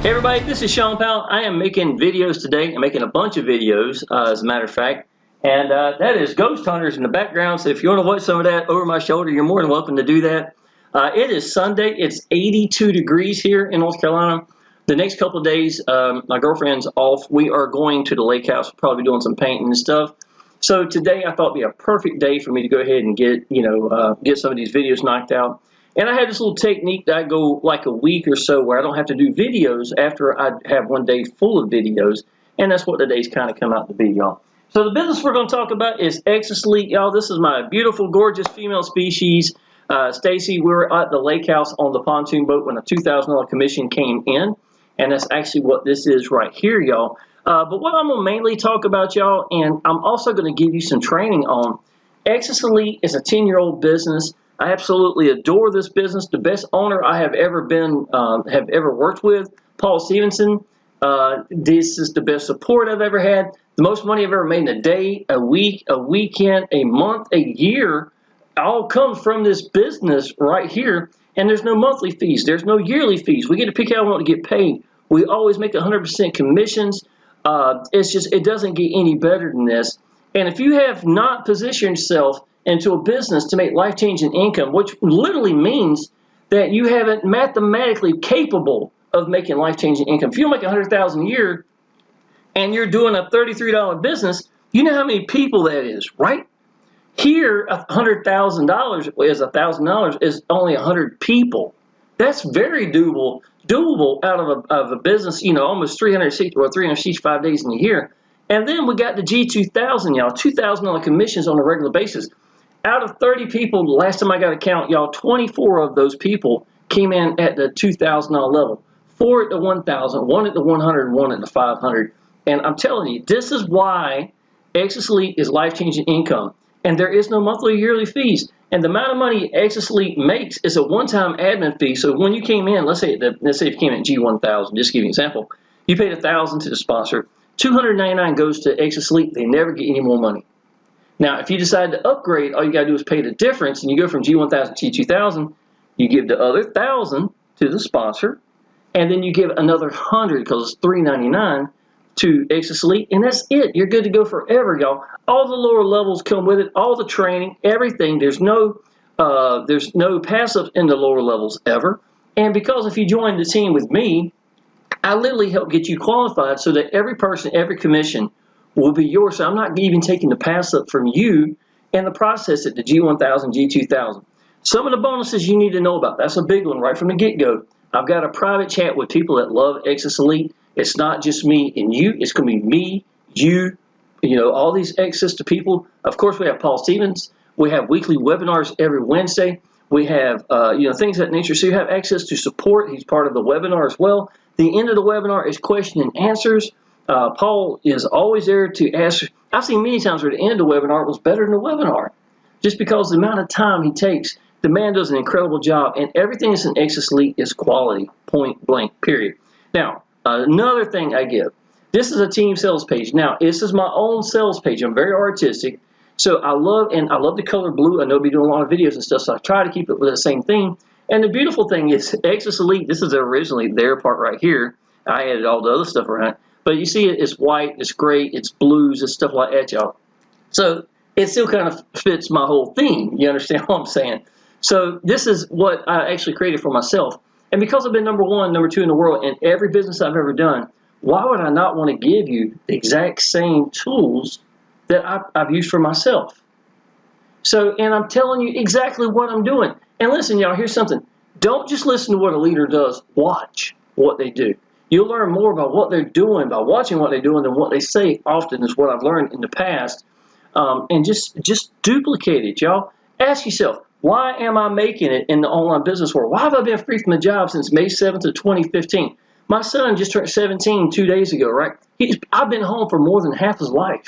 Hey everybody, this is Shawn Powell. I am making videos today. I'm making a bunch of videos, as a matter of fact. And that is Ghost Hunters in the background. So if you want to watch some of that over my shoulder, you're more than welcome to do that. It is Sunday. It's 82 degrees here in North Carolina. The next couple of days, my girlfriend's off. We are going to the lake house. We'll probably be doing some painting and stuff. So today I thought it'd be a perfect day for me to go ahead and get some of these videos knocked out. And I had this little technique that I go like a week or so where I don't have to do videos after I have one day full of videos. And that's what today's kind of come out to be, y'all. So the business we're going to talk about is Exitus Elite, y'all. This is my beautiful, gorgeous female species. Stacy, we were at the lake house on the pontoon boat when a $2,000 commission came in. And that's actually what this is right here, y'all. But what I'm going to mainly talk about, y'all, and I'm also going to give you some training on, Exitus Elite is a 10-year-old business. I absolutely adore this business. The best owner I have ever worked with, Paul Stevenson. This is the best support I've ever had. The most money I've ever made in a day, a week, a weekend, a month, a year, all comes from this business right here. And there's no monthly fees. There's no yearly fees. We get to pick how we want to get paid. We always make 100% commissions. It doesn't get any better than this. And if you have not positioned yourself into a business to make life-changing income, which literally means that you haven't mathematically capable of making life-changing income. If you make $100,000 a year and you're doing a $33 business, you know how many people that is, right? Here, $100,000 is $1,000 is only 100 people. That's very doable out of a business, almost 365 days in a year. And then we got the G2000, y'all, $2,000 commissions on a regular basis. Out of 30 people, the last time I got a count, y'all, 24 of those people came in at the $2,000 level. 4 at the 1,000, 1 at the 100, and 1 at the 500. And I'm telling you, this is why Exitus Elite is life-changing income. And there is no monthly or yearly fees. And the amount of money Exitus Elite makes is a one-time admin fee. So when you came in, let's say if you came in at G1000, just to give you an example, you paid $1,000 to the sponsor, $299 goes to Exitus Elite. They never get any more money. Now, if you decide to upgrade, all you got to do is pay the difference, and you go from G1000 to G2000. You give the other $1,000 to the sponsor, and then you give another $100 because it's $399 to Exitus Elite, and that's it. You're good to go forever, y'all. All the lower levels come with it, all the training, everything. There's no pass-ups in the lower levels ever. And because if you join the team with me, I literally help get you qualified so that every person, every commission will be yours. So I'm not even taking the pass-up from you in the process at the G1000, G2000. Some of the bonuses you need to know about. That's a big one right from the get-go. I've got a private chat with people that love Exitus Elite. It's not just me and you. It's going to be me, you, all these access to people. Of course, we have Paul Stevenson. We have weekly webinars every Wednesday. We have, things of that nature. So you have access to support. He's part of the webinar as well. The end of the webinar is question and answers. Paul is always there to answer. I've seen many times where the end of the webinar was better than the webinar, just because the amount of time he takes. The man does an incredible job, and everything that's in Exitus Elite is quality, point blank, period. Now, another thing I give. This is a team sales page. Now, this is my own sales page. I'm very artistic, so I love the color blue. I know I'll be doing a lot of videos and stuff, so I try to keep it with the same theme. And the beautiful thing is, Exitus Elite. This is originally their part right here. I added all the other stuff around it. But you see it's white, it's gray, it's blues, it's stuff like that, y'all. So it still kind of fits my whole theme. You understand what I'm saying? So this is what I actually created for myself. And because I've been number 1, number 2 in the world in every business I've ever done, why would I not want to give you the exact same tools that I've used for myself? So, and I'm telling you exactly what I'm doing. And listen, y'all, here's something. Don't just listen to what a leader does. Watch what they do. You'll learn more about what they're doing by watching what they're doing than what they say often is what I've learned in the past. And just duplicate it, y'all. Ask yourself, why am I making it in the online business world? Why have I been free from a job since May 7th of 2015? My son just turned 17 2 days ago, right? I've been home for more than half his life.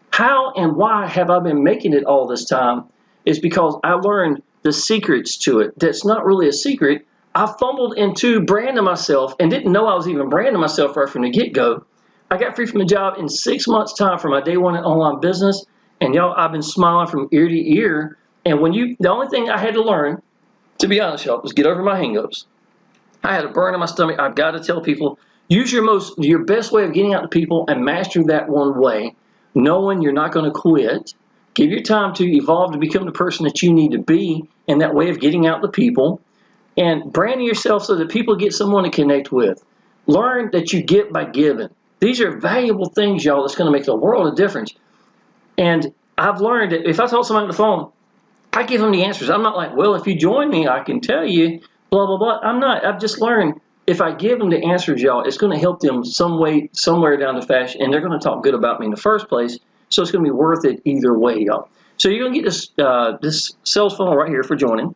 How and why have I been making it all this time? Is because I learned the secrets to it. That's not really a secret. I fumbled into branding myself and didn't know I was even branding myself right from the get-go. I got free from a job in 6 months' time for my day 1 in online business. And y'all, I've been smiling from ear to ear. And the only thing I had to learn, to be honest, y'all, was get over my hang-ups. I had a burn in my stomach. I've got to tell people, use your best way of getting out to people and master that one way, knowing you're not going to quit. Give your time to evolve to become the person that you need to be in that way of getting out to people, and branding yourself so that people get someone to connect with. Learn that you get by giving. These are valuable things, y'all, that's going to make a world of difference. And I've learned that if I talk to somebody on the phone, I give them the answers. I'm not like, well, if you join me, I can tell you, blah, blah, blah. I'm not. I've just learned if I give them the answers, y'all, it's going to help them some way, somewhere down the fashion, and they're going to talk good about me in the first place. So it's going to be worth it either way, y'all. So you're going to get this sales funnel right here for joining.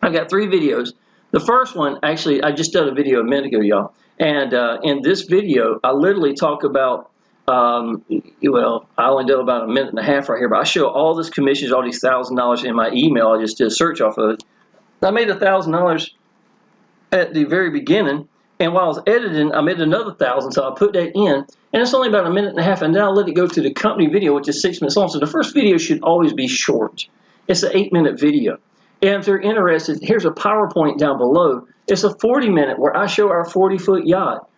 I've got 3 videos. The first one, actually, I just did a video a minute ago, y'all. And in this video, I literally talk about, well, I only did about a minute and a half right here, but I show all this commissions, all these $1,000 in my email. I just did a search off of it. I made $1,000 at the very beginning, and while I was editing, I made another 1,000, so I put that in, and it's only about a minute and a half, and then I let it go to the company video, which is 6 minutes long. So the first video should always be short. It's an 8-minute video. And if they're interested, here's a PowerPoint down below. It's a 40-minute where I show our 40-foot yacht.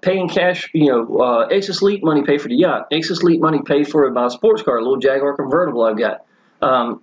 Paying cash, Exitus Elite money paid for the yacht. Exitus Elite money paid for my sports car, a little Jaguar convertible I've got.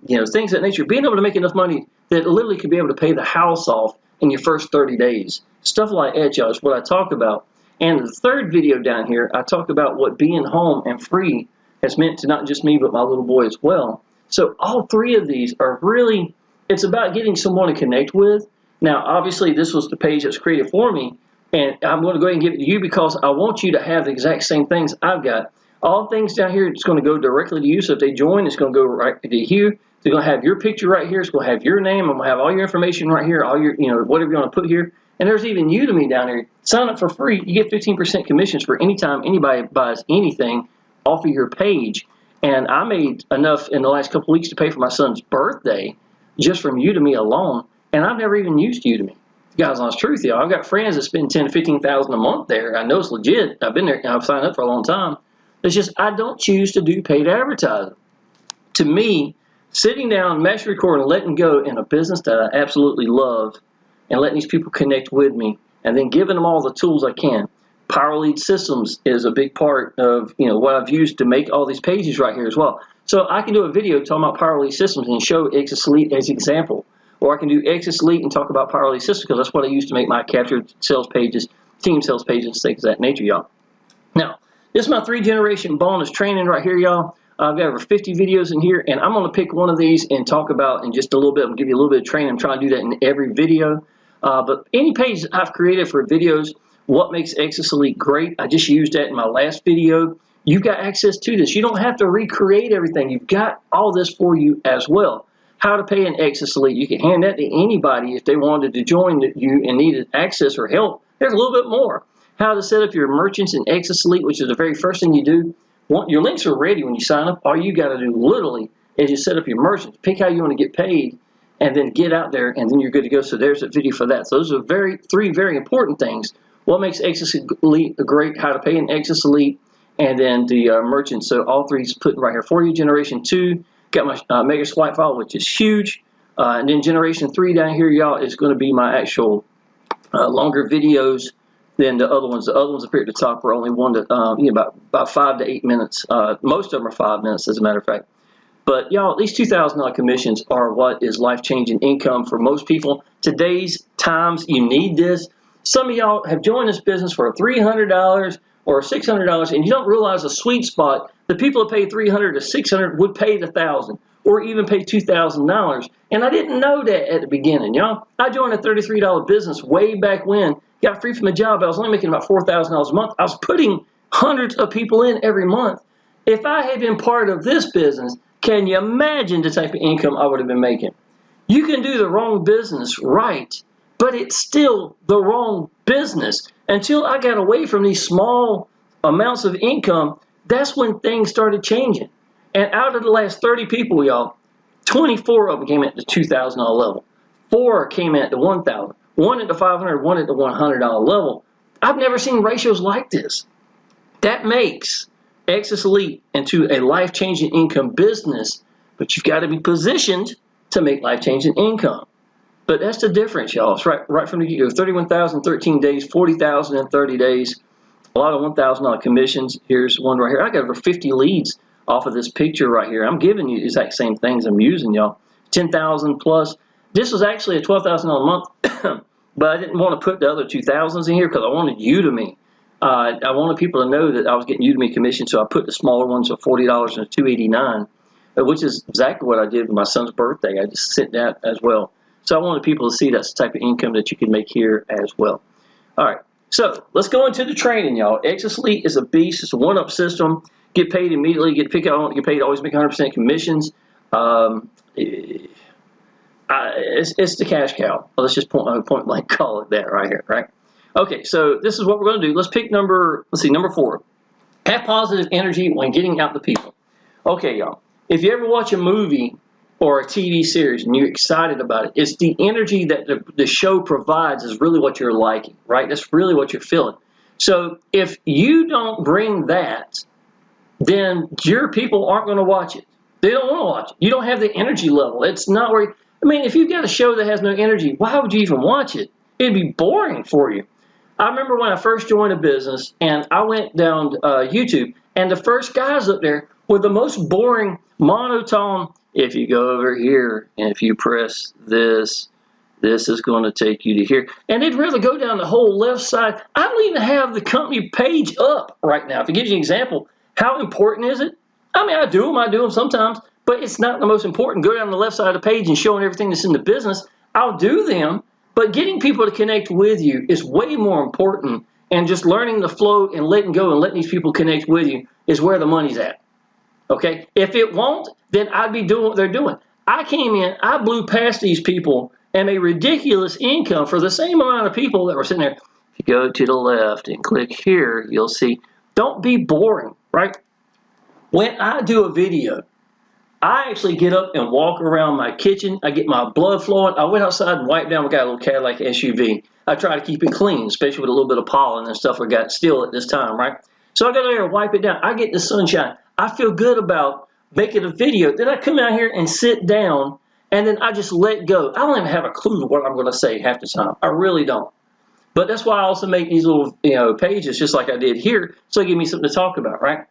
Things of that nature. Being able to make enough money that literally could be able to pay the house off in your first 30 days. Stuff like that, y'all, is what I talk about. And the third video down here, I talk about what being home and free has meant to not just me, but my little boy as well. So all 3 of these are really, it's about getting someone to connect with. Now, obviously, this was the page that's created for me, and I'm going to go ahead and give it to you because I want you to have the exact same things I've got. All things down here, it's going to go directly to you. So if they join, it's going to go right to you. They're going to have your picture right here. It's going to have your name. I'm going to have all your information right here, all your, whatever you want to put here. And there's even Udemy down here. Sign up for free. You get 15% commissions for any time anybody buys anything off of your page. And I made enough in the last couple of weeks to pay for my son's birthday just from Udemy alone. And I've never even used Udemy. Guys, honest truth, y'all. I've got friends that spend $10,000 to $15,000 a month there. I know it's legit. I've been there and I've signed up for a long time. It's just I don't choose to do paid advertising. To me, sitting down, mesh record, and letting go in a business that I absolutely love, and letting these people connect with me, and then giving them all the tools I can. Power Lead Systems is a big part of what I've used to make all these pages right here as well. So I can do a video talking about Power Lead Systems and show Exitus Elite as an example. Or I can do Exitus Elite and talk about Power Lead Systems because that's what I use to make my captured sales pages, team sales pages, things of that nature, y'all. Now, this is my 3-generation bonus training right here, y'all. I've got over 50 videos in here, and I'm going to pick one of these and talk about in just a little bit. I'll give you a little bit of training. I'm trying to do that in every video. But any page I've created for videos, what makes Exitus Elite great, I just used that in my last video. You've got access to this. You don't have to recreate everything. You've got all this for you as well. How to pay an Exitus Elite. You can hand that to anybody if they wanted to join you and needed access or help. There's a little bit more. How to set up your merchants in Exitus Elite, which is the very first thing you do. Your links are ready when you sign up. All you got to do literally is you set up your merchants, pick how you want to get paid, and then get out there, and then you're good to go. So there's a video for that. So those are 3 very important things. What makes Exitus Elite great, how to pay an Exitus Elite, and then the merchants. So all 3 is put right here for you. Generation 2, got my mega swipe file, which is huge. And then generation 3 down here, y'all, is going to be my actual longer videos than the other ones. The other ones up here at the top are only about 5 to 8 minutes. Most of them are 5 minutes, as a matter of fact. But y'all, these $2,000 commissions are what is life-changing income for most people. Today's times, you need this. Some of y'all have joined this business for $300 or $600, and you don't realize the sweet spot. The people that pay $300 to $600 would pay $1,000 or even pay $2,000. And I didn't know that at the beginning, y'all. I joined a $33 business way back when. Got free from a job. I was only making about $4,000 a month. I was putting hundreds of people in every month. If I had been part of this business, can you imagine the type of income I would have been making? You can do the wrong business right, but it's still the wrong business. Until I got away from these small amounts of income, that's when things started changing. And out of the last 30 people, y'all, 24 of them came at the $2,000 level. 4 came at the $1,000. 1 at the $500, 1 at the $100 level. I've never seen ratios like this. That makes Exitus Elite into a life-changing income business, but you've got to be positioned to make life-changing income. But that's the difference, y'all. It's right from the get-go. 31,000 13 days, 40,000 in 30 days. A lot of $1,000 commissions. Here's one right here. I got over 50 leads off of this picture right here. I'm giving you the exact same things I'm using, y'all. 10,000 plus. This was actually a $12,000 a month, but I didn't want to put the other 2,000s in here because I wanted Udemy. I wanted people to know that I was getting Udemy commission, so I put the smaller ones of $40 and $289, which is exactly what I did with my son's birthday. I just sent that as well. So I wanted people to see that's the type of income that you can make here as well. All right, so let's go into the training, y'all. Exitus Elite is a beast. It's a one-up system. Get paid immediately. Get paid. Always make 100% commissions. It's the cash cow. Let's just point blank call it that right here, right? Okay, so this is what we're going to do. Let's pick number 4. Have positive energy when getting out to people. Okay, y'all. If you ever watch a movie or a TV series and you're excited about it, it's the energy that the show provides is really what you're liking, right? That's really what you're feeling. So if you don't bring that, then your people aren't going to watch it. They don't want to watch it. You don't have the energy level. It's not where, I mean, if you've got a show that has no energy, why would you even watch it? It'd be boring for you. I remember when I first joined a business and I went down YouTube, and the first guys up there were the most boring, monotone. If you go over here and if you press this, this is going to take you to here. And they'd rather go down the whole left side. I don't even have the company page up right now. To give you an example, how important is it? I mean, I do them sometimes, but it's not the most important. Go down the left side of the page and showing everything that's in the business. I'll do them, but getting people to connect with you is way more important. And just learning the flow and letting go and letting these people connect with you is where the money's at. Okay? If it won't, then I'd be doing what they're doing. I came in, I blew past these people and made ridiculous income for the same amount of people that were sitting there. If you go to the left and click here, you'll see, don't be boring, right? When I do a video, I actually get up and walk around my kitchen. I get my blood flowing. I went outside and wiped down. We got a little Cadillac SUV. I try to keep it clean, especially with a little bit of pollen and stuff we got still at this time, right? So I go there and wipe it down. I get the sunshine. I feel good about making a video. Then I come out here and sit down, and then I just let go. I don't even have a clue what I'm going to say half the time. I really don't. But that's why I also make these little pages just like I did here, so it gives me something to talk about, right?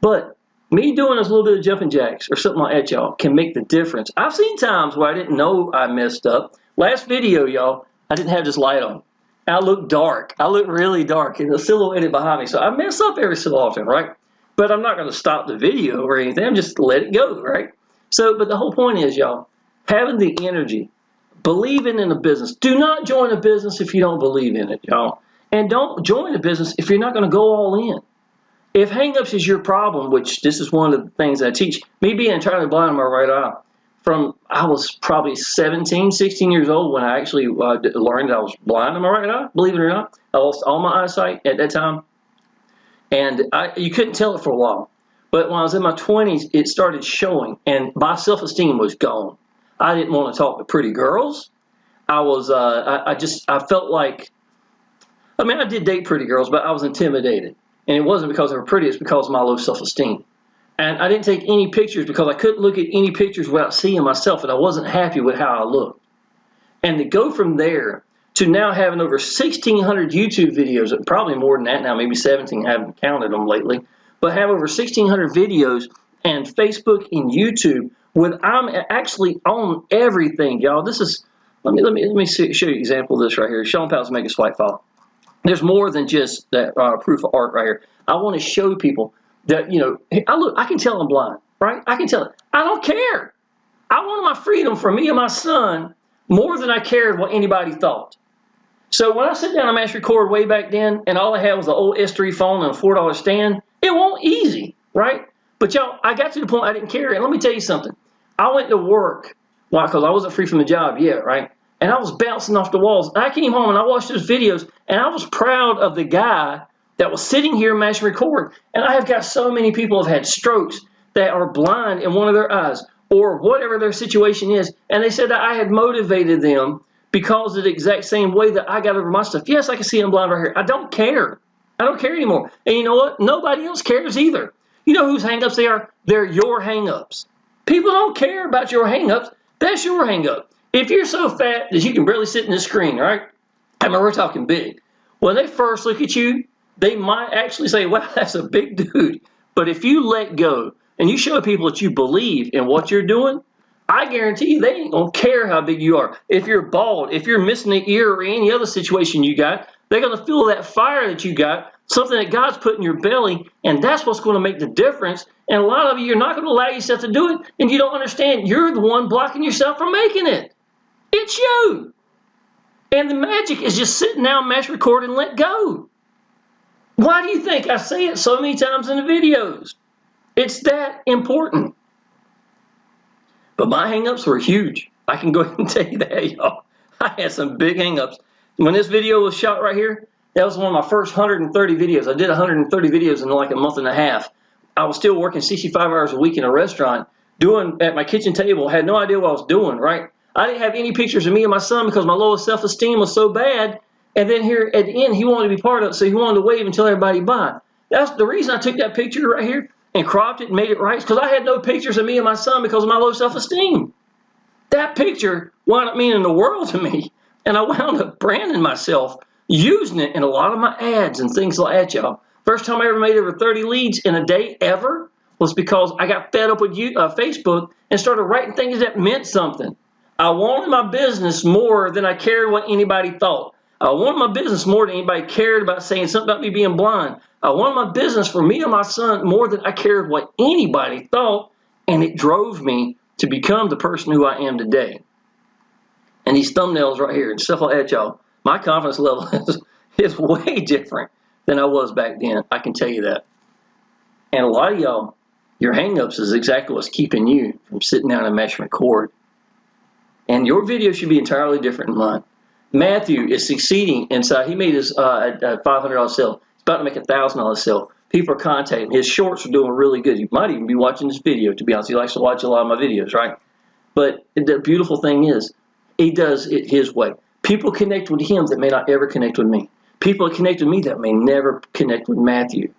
But me doing this little bit of jumping jacks or something like that, y'all, can make the difference. I've seen times where I didn't know I messed up. Last video, y'all, I didn't have this light on. I look dark. I look really dark, and the silhouette behind me. So I mess up every so often, right? But I'm not going to stop the video or anything. I'm just let it go, right? So, but the whole point is, y'all, having the energy, believing in a business. Do not join a business if you don't believe in it, y'all. And don't join a business if you're not going to go all in. If hangups is your problem, which this is one of the things I teach, me being entirely blind in my right eye, I was probably 17, 16 years old when I actually learned that I was blind in my right eye, believe it or not. I lost all my eyesight at that time. And you couldn't tell it for a while. But when I was in my 20s, it started showing, and my self-esteem was gone. I didn't want to talk to pretty girls. I felt like, I mean, I did date pretty girls, but I was intimidated. And it wasn't because they were pretty, it's because of my low self-esteem. And I didn't take any pictures because I couldn't look at any pictures without seeing myself, and I wasn't happy with how I looked. And to go from there to now having over 1,600 YouTube videos, probably more than that now, maybe 17, I haven't counted them lately, but have over 1,600 videos and Facebook and YouTube, I'm actually on everything, y'all. This is, let me show you an example of this right here. Shawn Powell's Make a Swipe File. There's more than just that proof of art right here. I want to show people that, I can tell I'm blind, right? I can tell it. I don't care. I wanted my freedom for me and my son more than I cared what anybody thought. So when I sit down and mass record way back then, and all I had was an old S3 phone and a $4 stand, it wasn't easy, right? But y'all, I got to the point I didn't care. And let me tell you something. I went to work, why? Because I wasn't free from the job yet, right? And I was bouncing off the walls. I came home and I watched those videos, and I was proud of the guy that was sitting here mass record. And I have got so many people have had strokes that are blind in one of their eyes or whatever their situation is. And they said that I had motivated them because of the exact same way that I got over my stuff. Yes, I can see I'm blind right here. I don't care. I don't care anymore. And you know what? Nobody else cares either. You know whose hangups they are? They're your hangups. People don't care about your hangups. That's your hangup. If you're so fat that you can barely sit in the screen, right? I mean, we're talking big. When they first look at you, they might actually say, wow, that's a big dude. But if you let go and you show people that you believe in what you're doing, I guarantee you they ain't gonna care how big you are. If you're bald, if you're missing an ear or any other situation you got, they're gonna feel that fire that you got, something that God's put in your belly, and that's what's gonna make the difference. And a lot of you, you're not gonna allow yourself to do it, and you don't understand. You're the one blocking yourself from making it. It's you. And the magic is just sitting down, mash record, and let go. Why do you think I say it so many times in the videos? It's that important. But my hang-ups were huge. I can go ahead and tell you that, y'all. I had some big hang-ups. When this video was shot right here, that was one of my first 130 videos. I did 130 videos in like a month and a half. I was still working 65 hours a week in a restaurant, doing at my kitchen table, had no idea what I was doing, right? I didn't have any pictures of me and my son because my low self-esteem was so bad. And then here at the end, he wanted to be part of it, so he wanted to wave and tell everybody bye. That's the reason I took that picture right here and cropped it and made it right, because I had no pictures of me and my son because of my low self-esteem. That picture wound up meaning the world to me, and I wound up branding myself, using it in a lot of my ads and things like that, y'all. First time I ever made over 30 leads in a day ever was because I got fed up with Facebook and started writing things that meant something. I wanted my business more than I cared what anybody thought. I wanted my business more than anybody cared about saying something about me being blind. I wanted my business for me and my son more than I cared what anybody thought, and it drove me to become the person who I am today. And these thumbnails right here and stuff like that, y'all, my confidence level is way different than I was back then. I can tell you that. And a lot of y'all, your hang-ups is exactly what's keeping you from sitting down and mashing record. And your video should be entirely different than mine. Matthew is succeeding inside. He made his $500 sale. He's about to make a $1,000 sale. People are contacting him. His shorts are doing really good. You might even be watching this video, to be honest. He likes to watch a lot of my videos, right? But the beautiful thing is, he does it his way. People connect with him that may not ever connect with me. People connect with me that may never connect with Matthew.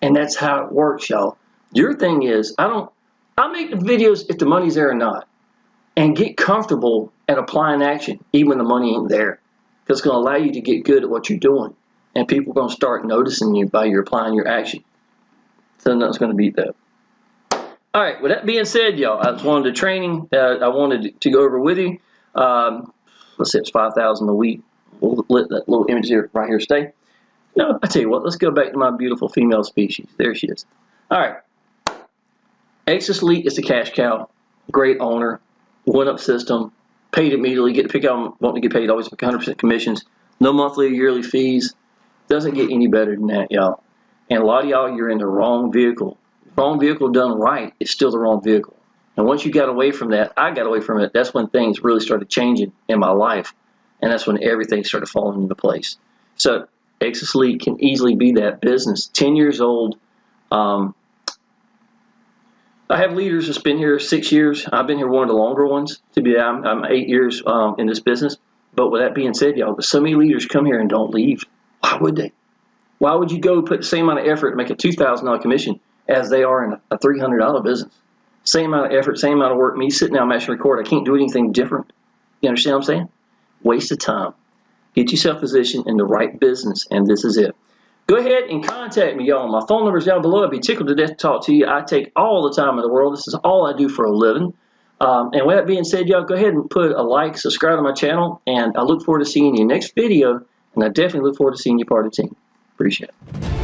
And that's how it works, y'all. Your thing is, I make the videos if the money's there or not. And get comfortable at applying action, even when the money ain't there. Because it's going to allow you to get good at what you're doing. And people are going to start noticing you by you applying your action. So nothing's going to beat that. All right, with that being said, y'all, I just wanted the training I wanted to go over with you. Let's say it's 5,000 a week. We'll let that little image here right here stay. No, I tell you what, let's go back to my beautiful female species. There she is. All right. Exitus Elite is the cash cow. Great owner. One-up system, paid immediately, get to pick out, want to get paid, always 100% commissions, no monthly or yearly fees. Doesn't get any better than that, y'all. And a lot of y'all, you're in the wrong vehicle. Wrong vehicle done right is still the wrong vehicle. And once you got away from that, I got away from it, that's when things really started changing in my life. And that's when everything started falling into place. So Exitus Elite can easily be that business. 10 years old. I have leaders that's been here 6 years. I've been here one of the longer ones. I'm 8 years in this business. But with that being said, y'all, so many leaders come here and don't leave. Why would they? Why would you go put the same amount of effort to make a $2,000 commission as they are in a $300 business? Same amount of effort, same amount of work. Me sitting down, mashing record, I can't do anything different. You understand what I'm saying? Waste of time. Get yourself positioned in the right business, and this is it. Go ahead and contact me, y'all. My phone number is down below. I'd be tickled to death to talk to you. I take all the time in the world. This is all I do for a living. And with that being said, y'all, go ahead and put a like, subscribe to my channel, and I look forward to seeing you next video, and I definitely look forward to seeing you part of the team. Appreciate it.